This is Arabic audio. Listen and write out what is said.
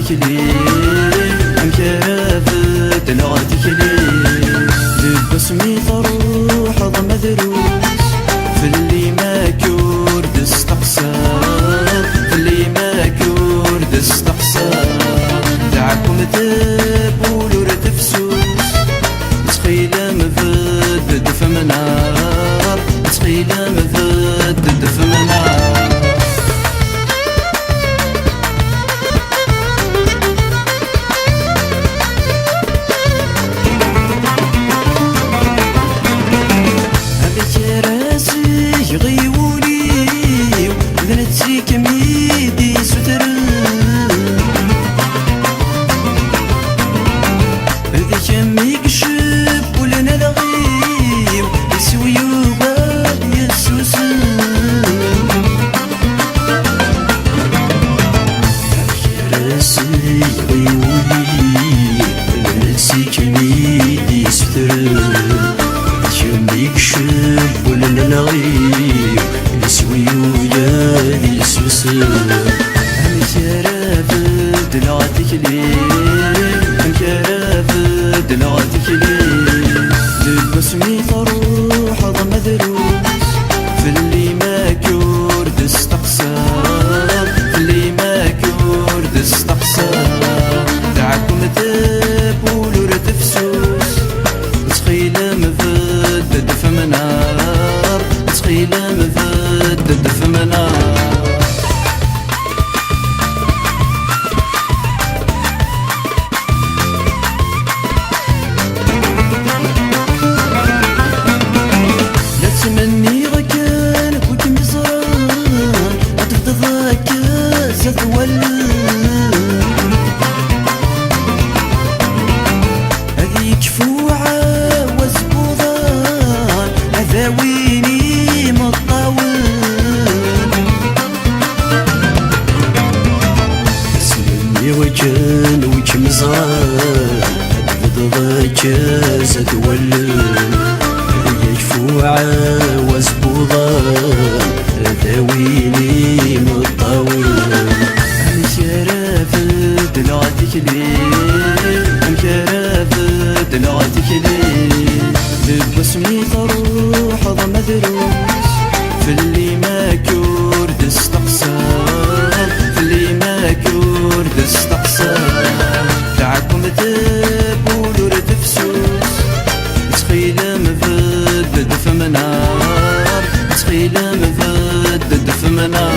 تكلي أمكافت لا تكلي لبسمي تروح ضم دروس في اللي ما كورد استقصر في اللي ما كورد استقصر دعكم تبولو رتفسوس تخيل مفد دف منار تخيل مفد دف منار غيولي ذنتي كميدي ستر ذي كمي قشب ولنا الغيب يسوي يوباد يسوس راسي غيولي ذنتي كميدي ستر كمي قشب ولنا الغيب يسوي ويا يسوس أمكرافد لا تكلي أمكرافد لا تكلي للبسمي تروح ضم دروس في اللي ما كورد استقصر في اللي ما كورد استقصر دعكم تبولو رتفسوس تخيل مفد دف منار تخيل مفد دف منار لا تمني غكان كنت مزران أتفضضك ستولد هذيك فوعة وزبوضان أذاويني مطاول اسمني وجان وجه مزران أتفضضك ستولد هذيك فوعة وزبوضان أذاويني مطاول أمكرافد لا تكلي أمكرافد لا تكلي لبسمي تروح ضم دروس في اللي ما كورد استقصر في اللي ما كورد استقصر دعكم تبولو رتفسوس تخيل مفد دف منار تخيل مفد دف منار